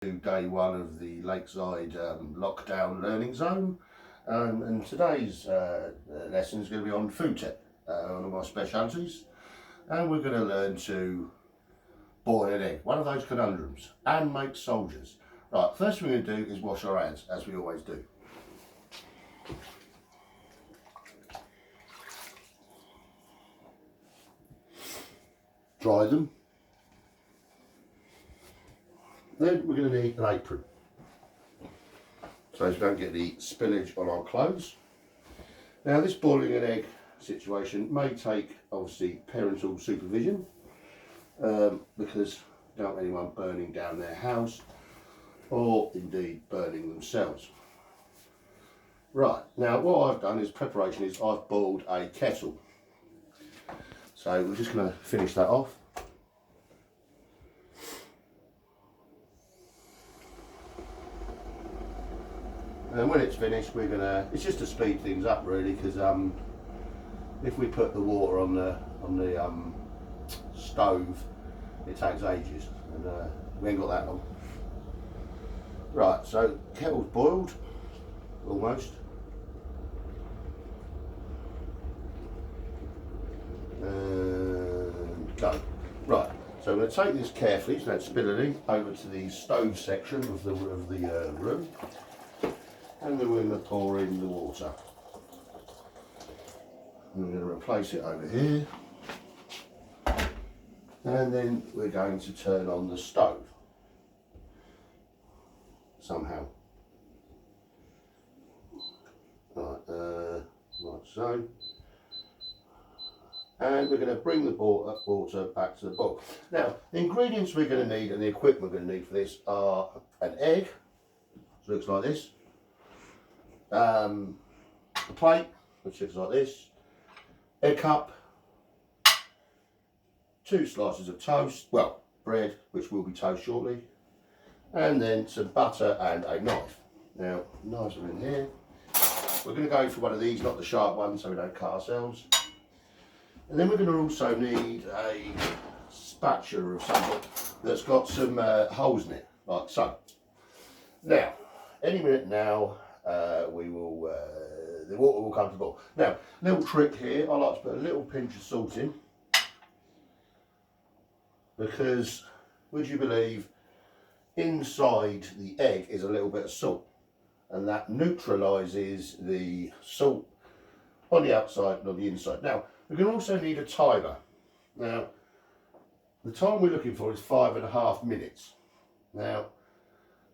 Day one of the Lakeside lockdown learning zone, and today's lesson is going to be on food tech, one of my specialities, and we're going to learn to boil an egg, one of those conundrums, and make soldiers. Right, first thing we're going to do is wash our hands, as we always do. Dry them. Then we're going to need an apron, so as we don't get the spillage on our clothes. Now, this boiling an egg situation may take, obviously, parental supervision, because we don't want anyone burning down their house or indeed burning themselves. Right, now what I've done is preparation is I've boiled a kettle. So we're just going to finish that off. And when it's finished, we're gonna. It's just to speed things up, really, because if we put the water on the stove, it takes ages, and we ain't got that long. Right, so kettle's boiled, almost. And go. Right, so I'm going to take this carefully, so don't spill anything, over to the stove section of the room. And then we're going to pour in the water. And we're going to replace it over here. And then we're going to turn on the stove. Somehow. Right, like so. And we're going to bring the water back to the boil. Now, the ingredients we're going to need and the equipment we're going to need for this are an egg, which looks like this. A plate, which looks like this, a cup, 2 slices of toast, well, bread, which will be toast shortly, and then some butter and a knife. Now, knives are in here. We're going to go for one of these, not the sharp one, so we don't cut ourselves. And then we're going to also need a spatula of some sort that's got some holes in it, like so. Now, any minute now, the water will come to the boil. Now, little trick here, I like to put a little pinch of salt in, because, would you believe, inside the egg is a little bit of salt, and that neutralises the salt on the outside and on the inside. Now, we're going to also need a timer. Now, the time we're looking for is 5.5 minutes. Now,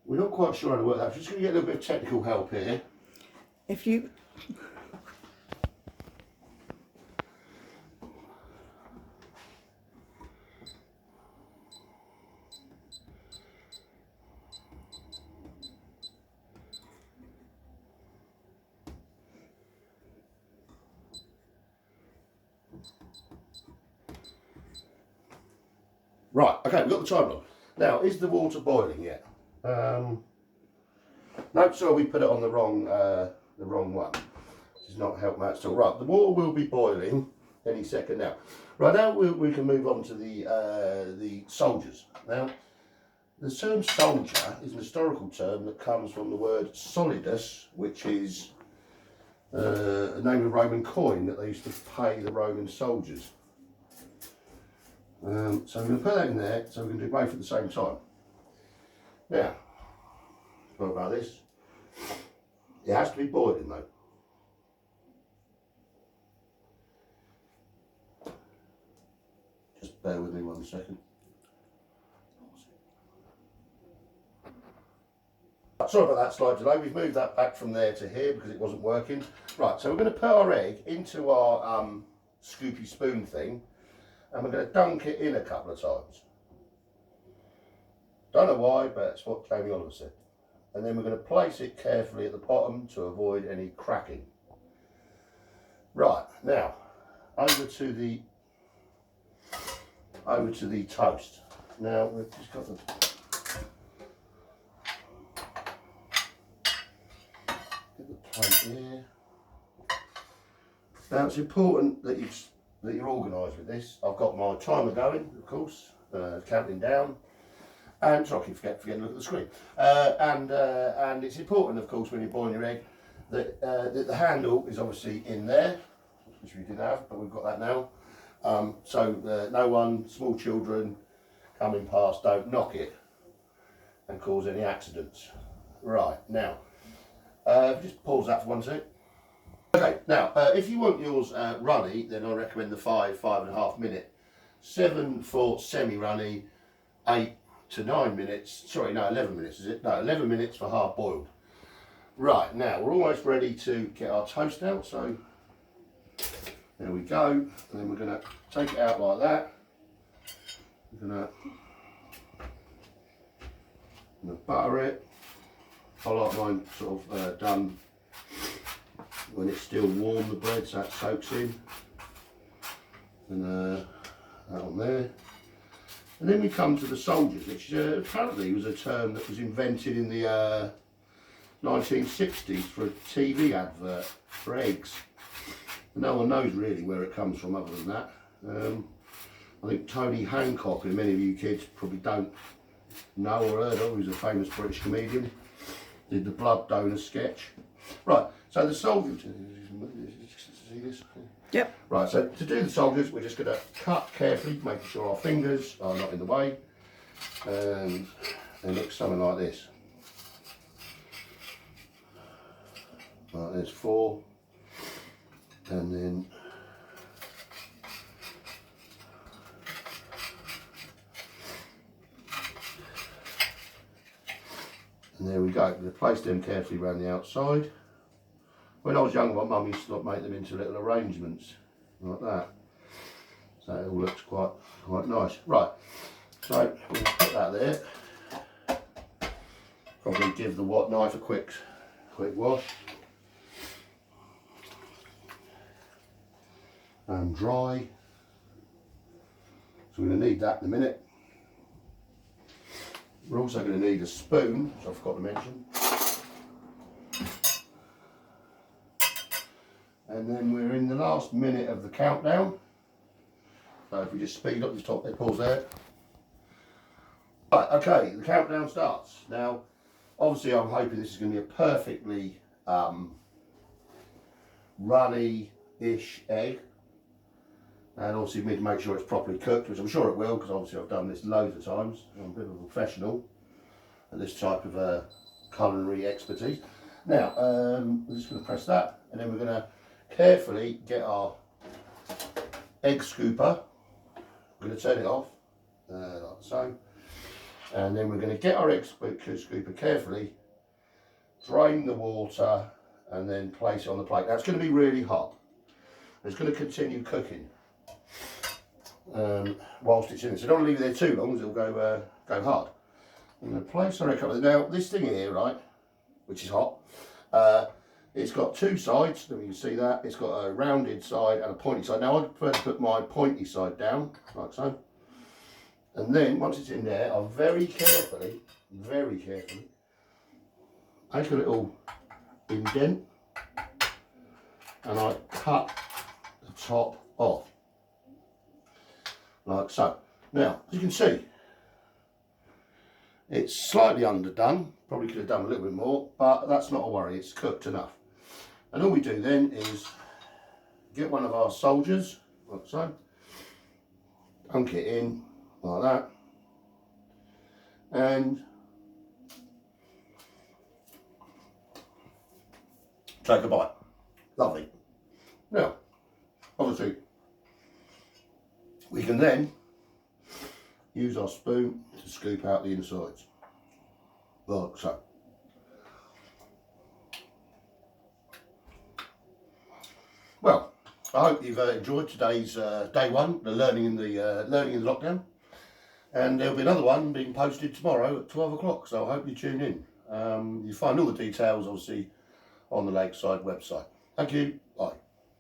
we're not quite sure how to work that. I'm just going to get a little bit of technical help here. If you... Right, okay, we've got the timer on. Now, is the water boiling yet? No, sorry, we put it on the wrong one. This is not help much at all. Right, the water will be boiling any second now. Right, now we can move on to the soldiers. Now, the term soldier is an historical term that comes from the word solidus, which is a name of a Roman coin that they used to pay the Roman soldiers. So I'm going to put that in there, so we can do both at the same time. Now, what about this? It has to be boiling though. Just bear with me 1 second. Sorry about that slight delay. We've moved that back from there to here because it wasn't working. Right, so we're going to put our egg into our scoopy spoon thing, and we're going to dunk it in a couple of times. Don't know why, but it's what Jamie Oliver said. And then we're going to place it carefully at the bottom to avoid any cracking. Right, now over to the toast. Now we've just got the plate here. Now it's important that you're organised with this. I've got my timer going, of course, counting down. And sorry, I keep forgetting to look at the screen. And it's important, of course, when you're boiling your egg, that the handle is obviously in there, which we didn't have, but we've got that now. So no one, small children coming past, don't knock it and cause any accidents. Right, now, just pause that for 1 sec. Okay, now, if you want yours runny, then I recommend the 5.5 minute. 7 for semi-runny, 8 to 9 minutes, sorry, no, 11 minutes, is it? No, 11 minutes for hard boiled. Right, now, we're almost ready to get our toast out, so there we go. And then we're going to take it out like that. We're going to butter it. I like mine sort of done when it's still warm, the bread, so that soaks in. And that on there. And then we come to the soldiers, which apparently was a term that was invented in the 1960s for a TV advert for eggs. No one knows really where it comes from other than that. I think Tony Hancock, who many of you kids probably don't know or heard of, who's a famous British comedian, did the blood donor sketch. Right, so the soldiers, see this? Yep. Right, so to do the soldiers, we're just going to cut carefully, making sure our fingers are not in the way. And they look something like this. Right, there's 4. And then there we go. We place them carefully around the outside. When I was younger, my mum used to make them into little arrangements like that. So it all looks quite nice. Right, so we'll put that there. Probably give the knife a quick wash. And dry. So we're going to need that in a minute. We're also going to need a spoon, which I forgot to mention. And then we're in the last minute of the countdown. So if we just speed up the top, pause there. Right, okay, the countdown starts. Now, obviously I'm hoping this is going to be a perfectly runny-ish egg. And obviously we need to make sure it's properly cooked, which I'm sure it will, because obviously I've done this loads of times. I'm a bit of a professional at this type of culinary expertise. Now, we're just going to press that, and then we're going to carefully get our egg scooper. We're going to turn it off, like so. And then we're going to get our egg scooper carefully, drain the water, and then place it on the plate. Now it's going to be really hot. It's going to continue cooking. Whilst it's in it, so don't leave it there too long, because it'll go hard. I'm going to place our egg cup. Now this thing here, right, which is hot, it's got 2 sides. You can see that it's got a rounded side and a pointy side. Now I prefer to put my pointy side down like so, and then once it's in there, I'll very carefully make a little indent, and I cut the top off. Like so. Now, as you can see, it's slightly underdone. Probably could have done a little bit more, but that's not a worry. It's cooked enough. And all we do then is get one of our soldiers, like so, dunk it in like that, and take a bite. Lovely. Now, obviously, we can then use our spoon to scoop out the insides, like so. Well, I hope you've enjoyed today's day 1, the learning in the lockdown, and there'll be another one being posted tomorrow at 12 o'clock. So I hope you tune in. You find all the details obviously on the Lakeside website. Thank you.